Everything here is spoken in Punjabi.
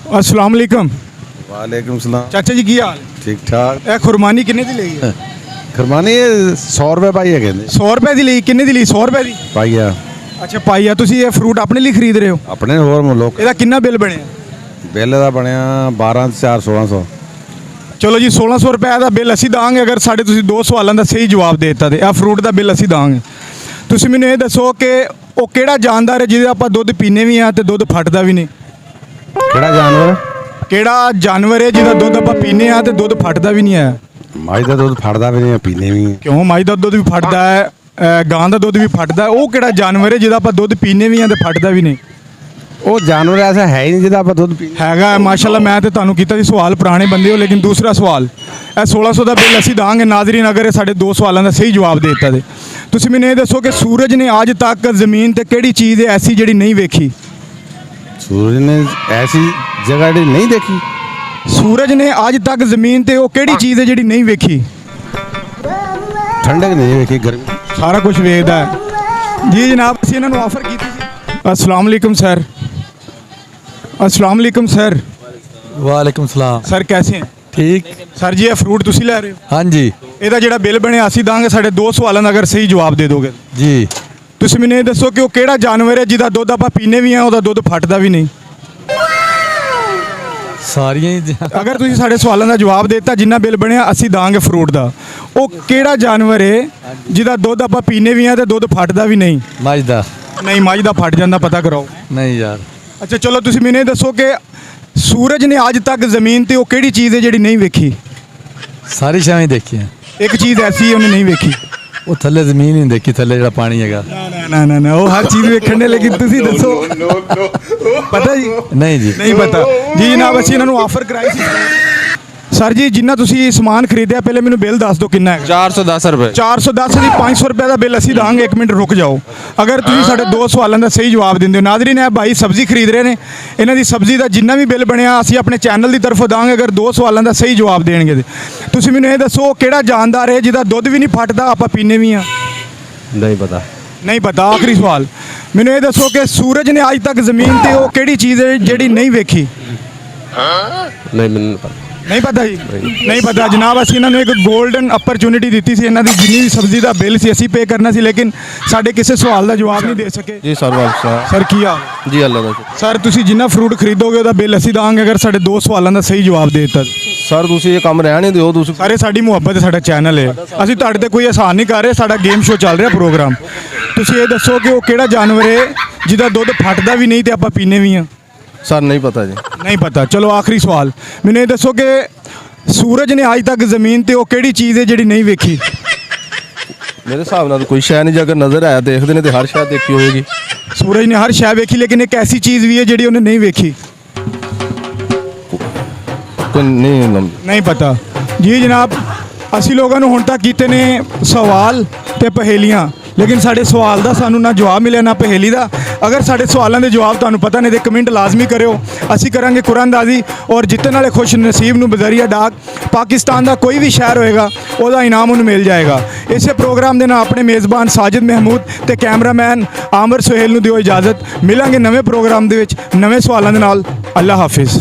अस्सलाम वालेकुम। वालेकुम सलाम। चाचा जी की हाल? ठीक ठाक। ਇਹ ਖੁਰਮਾਨੀ ਕਿੰਨੇ ਦੀ ਲਈ ਹੈ? ਖਰਮਾਨੀ 100 ਰੁਪਏ ਪਾਈ ਹੈ ਕਹਿੰਦੇ 100 ਰੁਪਏ ਦੀ ਲਈ? ਕਿੰਨੇ ਦੀ ਲਈ? 100 ਰੁਪਏ ਦੀ? ਪਾਈ ਆ ਅੱਛਾ ਪਾਈ ਆ। ਤੁਸੀਂ ਇਹ ਫਰੂਟ ਆਪਣੇ ਲਈ ਖਰੀਦ ਰਹੇ ਹੋ? ਆਪਣੇ ਹੋਰ ਲੋਕ। ਇਹਦਾ ਕਿੰਨਾ ਬਿੱਲ ਬਣਿਆ? ਬਿੱਲ ਦਾ ਬਣਿਆ 12,400 1600। ਚਲੋ ਜੀ 1600 ਰੁਪਏ ਦਾ ਬਿੱਲ ਅਸੀਂ ਦਾਂਗੇ ਅਗਰ ਸਾਡੇ ਤੁਸੀਂ ਦੋ ਸਵਾਲਾਂ ਦਾ ਸਹੀ ਜਵਾਬ ਦੇ ਦਿੱਤਾ ਤੇ ਇਹ ਫਰੂਟ ਦਾ ਬਿੱਲ ਅਸੀਂ ਦਾਂਗੇ। ਤੁਸੀਂ ਮੈਨੂੰ ਇਹ ਦੱਸੋ ਕਿ ਉਹ ਕਿਹੜਾ ਜਾਨਦਾਰ ਹੈ ਜਿਹਦੇ ਆਪਾਂ ਦੁੱਧ ਪੀਨੇ ਵੀ ਆ ਤੇ ਦੁੱਧ ਫਟਦਾ ਵੀ ਨਹੀਂ? ਕਿਹੜਾ ਜਾਨਵਰ? ਕਿਹੜਾ ਜਾਨਵਰ ਹੈ ਜਿਹਦਾ ਦੁੱਧ ਆਪਾਂ ਪੀਨੇ ਆ ਤੇ ਦੁੱਧ ਫਟਦਾ ਵੀ ਨਹੀਂ ਹੈ? ਮੱਝ ਦਾ ਦੁੱਧ ਫੜਦਾ ਵੀ ਨਹੀਂ, ਪੀਂਦੇ ਵੀ ਨਹੀਂ। ਕਿਉਂ? ਮੱਝ ਦਾ ਦੁੱਧ ਵੀ ਫਟਦਾ ਹੈ, ਗਾਂ ਦਾ ਦੁੱਧ ਵੀ ਫਟਦਾ ਹੈ। ਉਹ ਕਿਹੜਾ ਜਾਨਵਰ ਹੈ ਜਿਹਦਾ ਆਪਾਂ ਦੁੱਧ ਪੀਨੇ ਵੀ ਆ ਤੇ ਫਟਦਾ ਵੀ ਨਹੀਂ? ਉਹ ਜਾਨਵਰ ਐਸਾ ਹੈ ਹੀ ਨਹੀਂ ਜਿਹਦਾ ਆਪਾਂ ਦੁੱਧ ਪੀਂਦੇ। ਹੈਗਾ ਹੈ, ਮਾਸ਼ਾਅੱਲਾ। ਮੈਂ ਤੇ ਤੁਹਾਨੂੰ ਕੀਤਾ ਸੀ ਸਵਾਲ, ਪੁਰਾਣੇ ਬੰਦੇ ਹੋ। ਲੇਕਿਨ ਦੂਸਰਾ ਸਵਾਲ, ਇਹ 1600 ਦਾ ਬਿੱਲ ਅਸੀਂ ਦਾਂਗੇ ਨਾਜ਼ਰੀਨ ਅਗਰ ਇਹ ਸਾਡੇ ਦੋ ਸਵਾਲਾਂ ਦਾ ਸਹੀ ਜਵਾਬ ਦੇ ਦਿੱਤਾ ਤੇ। ਤੁਸੀਂ ਮੈਨੂੰ ਇਹ ਦੱਸੋ ਕਿ ਸੂਰਜ ਨੇ ਅੱਜ ਤੱਕ ਜ਼ਮੀਨ ਤੇ ਕਿਹੜੀ ਚੀਜ਼ ਹੈ ਐਸੀ ਜਿਹੜੀ ਨਹੀਂ ਵੇਖੀ? ਸੂਰਜ ਨੇ ਐਸੀ ਜਗ੍ਹਾ ਜਿਹੜੀ ਨਹੀਂ ਦੇਖੀ। ਸੂਰਜ ਨੇ ਅੱਜ ਤੱਕ ਜ਼ਮੀਨ ਤੇ ਉਹ ਕਿਹੜੀ ਚੀਜ਼ ਹੈ ਜਿਹੜੀ ਨਹੀਂ ਵੇਖੀ? ਠੰਡਕ ਨਹੀਂ ਵੇਖੀ, ਗਰਮੀ। ਸਾਰਾ ਕੁਝ ਵੇਖਦਾ ਹੈ ਜੀ ਜਨਾਬ। ਅਸੀਂ ਇਹਨਾਂ ਨੂੰ ਆਫਰ ਕੀਤੀ ਸੀ। अस्सलाम वालेकुम सर। अस्सलाम वालेकुम सर। वालेकुम सलाम। सर कैसे हैं? ठीक। सर जी ਇਹ ਫਰੂਟ ਤੁਸੀਂ ਲੈ ਰਹੇ ਹੋ? हाँ जी ਇਹਦਾ ਜਿਹੜਾ ਬਿੱਲ ਬਣਿਆ ਅਸੀਂ ਦਾਂਗੇ ਸਾਡੇ ਦੋ ਸਵਾਲਾਂ ਦਾ ਅਗਰ ਸਹੀ ਜਵਾਬ ਦੇ ਦੋਗੇ। जी। ਤੁਸੀਂ ਮੈਨੂੰ ਇਹ ਦੱਸੋ ਕਿ ਉਹ ਕਿਹੜਾ ਜਾਨਵਰ ਹੈ ਜਿਹਦਾ ਦੁੱਧ ਆਪਾਂ ਪੀਨੇ ਵੀ ਆ ਉਹਦਾ ਦੁੱਧ ਫਟਦਾ ਵੀ ਨਹੀਂ? सारियां ही ਅਗਰ ਤੁਸੀਂ ਸਾਡੇ ਸਵਾਲਾਂ ਦਾ ਜਵਾਬ ਦੇ ਦਿੱਤਾ ਜਿੰਨਾ ਬਿੱਲ ਬਣਿਆ ਅਸੀਂ ਦਾਂਗੇ ਫਰੂਟ ਦਾ। ਉਹ ਕਿਹੜਾ ਜਾਨਵਰ ਹੈ ਜਿਹਦਾ ਦੁੱਧ ਆਪਾਂ ਪੀਨੇ ਵੀ ਆ ਤੇ ਦੁੱਧ ਫਟਦਾ ਵੀ ਨਹੀਂ? मजदा ਨਹੀਂ, ਮੱਝ ਦਾ ਫਟ ਜਾਂਦਾ, ਪਤਾ ਕਰਾਓ। नहीं यार। ਅੱਛਾ ਚਲੋ ਤੁਸੀਂ ਮੈਨੂੰ ਇਹ ਦੱਸੋ ਕਿ ਸੂਰਜ ਨੇ ਅੱਜ ਤੱਕ ਜ਼ਮੀਨ ਤੇ ਉਹ ਕਿਹੜੀ ਚੀਜ਼ ਹੈ ਜਿਹੜੀ ਨਹੀਂ ਵੇਖੀ? सारी शामें देखी हैं। ਇੱਕ ਚੀਜ਼ ਐਸੀ ਉਹਨੇ ਨਹੀਂ ਵੇਖੀ। वो थल्ले जमीन ही नहीं देखी, थल्ले जरा पानी हैगा। ਨਾ ਨਾ ਨਾ ਉਹ ਹਰ ਚੀਜ਼ ਵੇਖਣ ਨੇ, ਲੇਕਿਨ ਤੁਸੀਂ ਦੱਸੋ ਪਤਾ ਜੀ? नहीं जी। ਨਹੀਂ ਪਤਾ ਜੀ ਜਨਾਬ। ਅਸੀਂ ਇਹਨਾਂ ਨੂੰ ਆਫਰ ਕਰਾਈ ਸੀ ਸਰ ਜੀ। ਜਿੰਨਾ ਤੁਸੀਂ ਸਮਾਨ ਖਰੀਦਿਆ ਪਹਿਲੇ ਮੈਨੂੰ ਬਿੱਲ ਦੱਸ ਦਿਓ ਕਿੰਨਾ ਹੈ? 410 रुपए। 410 ਦੀ 500 ਰੁਪਏ ਦਾ ਬਿੱਲ ਅਸੀਂ ਦਾਂਗੇ। ਇੱਕ ਮਿੰਟ ਰੁਕ ਜਾਓ। ਅਗਰ ਤੁਸੀਂ ਸਾਡੇ ਦੋ ਸਵਾਲਾਂ ਦਾ ਸਹੀ ਜਵਾਬ ਦਿੰਦੇ ਹੋ। ਨਾਜ਼ਰੀਨ ਇਹ ਭਾਈ ਸਬਜ਼ੀ ਖਰੀਦ ਰਹੇ ਨੇ, ਇਹਨਾਂ ਦੀ ਸਬਜ਼ੀ ਦਾ ਜਿੰਨਾ ਵੀ ਬਿੱਲ ਬਣਿਆ ਅਸੀਂ ਆਪਣੇ ਚੈਨਲ ਦੀ ਤਰਫੋਂ ਦਾਂਗੇ ਅਗਰ ਦੋ ਸਵਾਲਾਂ ਦਾ ਸਹੀ ਜਵਾਬ ਦੇਣਗੇ ਤੇ। ਤੁਸੀਂ ਮੈਨੂੰ ਇਹ ਦੱਸੋ ਕਿਹੜਾ ਜਾਨਦਾਰ ਹੈ ਜਿਹਦਾ ਦੁੱਧ ਵੀ ਨਹੀਂ ਫਟਦਾ ਆਪਾਂ ਪੀਨੇ ਵੀ ਆ? नहीं पता। ਨਹੀਂ ਪਤਾ। ਆਖਰੀ ਸਵਾਲ, ਮੈਨੂੰ ਇਹ ਦੱਸੋ ਕਿ ਸੂਰਜ ਨੇ ਅੱਜ ਤੱਕ ਜ਼ਮੀਨ ਤੇ ਉਹ ਕਿਹੜੀ ਚੀਜ਼ ਹੈ ਜਿਹੜੀ ਨਹੀਂ ਵੇਖੀ? नहीं मैंने पता। ਨਹੀਂ ਪਤਾ ਜੀ? ਨਹੀਂ ਪਤਾ ਜਨਾਬ। ਅਸੀਂ ਇਹਨਾਂ ਨੂੰ ਇੱਕ 골ਡਨ ਅਪਰਚੂਨਿਟੀ ਦਿੱਤੀ ਸੀ। ਇਹਨਾਂ ਦੀ ਜਿੰਨੀ ਵੀ ਸਬਜ਼ੀ ਦਾ ਬਿੱਲ ਸੀ ਅਸੀਂ ਪੇ ਕਰਨਾ ਸੀ, ਲੇਕਿਨ ਸਾਡੇ ਕਿਸੇ ਸਵਾਲ ਦਾ ਜਵਾਬ ਨਹੀਂ ਦੇ ਸਕੇ। जी सर वालेकुम। ਸਰ ਕੀ ਹਾਲ? जी अल्लाह का। ਸਰ ਤੁਸੀਂ ਜਿੰਨਾ ਫਰੂਟ ਖਰੀਦੋਗੇ ਉਹਦਾ ਬਿੱਲ ਅਸੀਂ ਦਾਂਗੇ ਅਗਰ ਸਾਡੇ ਦੋ ਸਵਾਲਾਂ ਦਾ ਸਹੀ ਜਵਾਬ ਦੇ ਦਿੱਤਾ। सर तुसी ये काम रहने दिओ तुसी। ਸਾਰੇ ਸਾਡੀ ਮੁਹੱਬਤ ਹੈ, ਸਾਡਾ ਚੈਨਲ ਹੈ। ਅਸੀਂ ਤੁਹਾਡੇ ਤੇ ਕੋਈ ਆਸਾਨ ਨਹੀਂ ਕਰ ਰਹੇ, ਸਾਡਾ ਗੇਮ ਸ਼ੋਅ ਚੱਲ ਰਿਹਾ ਪ੍ਰੋਗਰਾਮ। ਤੁਸੀਂ ਇਹ ਦੱਸੋ ਕਿ ਉਹ ਕਿਹੜਾ ਜਾਨਵਰ ਹੈ ਜਿਹਦਾ ਦੁੱਧ ਫਟਦਾ ਵੀ ਨਹੀਂ ਤੇ ਆਪਾਂ ਪੀਨੇ ਵੀ ਆ? सर नहीं पता जी। ਨਹੀਂ ਪਤਾ। ਚਲੋ ਆਖਰੀ ਸਵਾਲ, ਮੈਨੂੰ ਇਹ ਦੱਸੋ ਕਿ ਸੂਰਜ ਨੇ ਅੱਜ ਤੱਕ ਜ਼ਮੀਨ ਤੇ ਉਹ ਕਿਹੜੀ ਚੀਜ਼ ਹੈ ਜਿਹੜੀ ਨਹੀਂ ਵੇਖੀ? मेरे हिसाब नाल कोई शय नहीं, जे अगर नजर आया देखते ने तो हर शय देखी होएगी। ਸੂਰਜ ਨੇ ਹਰ ਸ਼ੈ ਵੇਖੀ, ਲੇਕਿਨ ਇੱਕ ਐਸੀ ਚੀਜ਼ ਵੀ ਹੈ ਜਿਹੜੀ ਉਹਨੇ ਨਹੀਂ ਵੇਖੀ। कोई नहीं ਨਹੀਂ ਪਤਾ ਜੀ ਜਨਾਬ। ਅਸੀਂ ਲੋਕਾਂ ਨੂੰ ਹੁਣ ਤੱਕ ਕੀਤੇ ਨੇ ਸਵਾਲ ਤੇ ਪਹੇਲੀਆਂ, ਲੇਕਿਨ ਸਾਡੇ ਸਵਾਲ ਦਾ ਸਾਨੂੰ ਨਾ ਜਵਾਬ ਮਿਲਿਆ ਨਾ ਪਹੇਲੀ ਦਾ। ਅਗਰ ਸਾਡੇ ਸਵਾਲਾਂ ਦੇ ਜਵਾਬ ਤੁਹਾਨੂੰ ਪਤਾ ਨੇ ਤੇ ਕਮੈਂਟ ਲਾਜ਼ਮੀ ਕਰਿਓ। ਅਸੀਂ ਕਰਾਂਗੇ ਕੁਰਾਨਦਾਜ਼ੀ ਔਰ ਜਿੱਤਣ ਵਾਲੇ ਖੁਸ਼ ਨਸੀਬ ਨੂੰ ਬਜ਼ਰੀਆ ਡਾਕ ਪਾਕਿਸਤਾਨ ਦਾ ਕੋਈ ਵੀ ਸ਼ਹਿਰ ਹੋਏਗਾ ਉਹਦਾ ਇਨਾਮ ਉਹਨੂੰ ਮਿਲ ਜਾਏਗਾ। ਇਸੇ ਪ੍ਰੋਗਰਾਮ ਦੇ ਨਾਲ ਆਪਣੇ ਮੇਜ਼ਬਾਨ ਸਾਜਿਦ ਮਹਿਮੂਦ ਤੇ ਕੈਮਰਾਮੈਨ ਆਮਰ ਸੁਹੇਲ ਨੂੰ ਦਿਓ ਇਜਾਜ਼ਤ। ਮਿਲਾਂਗੇ ਨਵੇਂ ਪ੍ਰੋਗਰਾਮ ਦੇ ਵਿੱਚ ਨਵੇਂ ਸਵਾਲਾਂ ਦੇ ਨਾਲ। ਅੱਲਾ ਹਾਫਿਜ਼।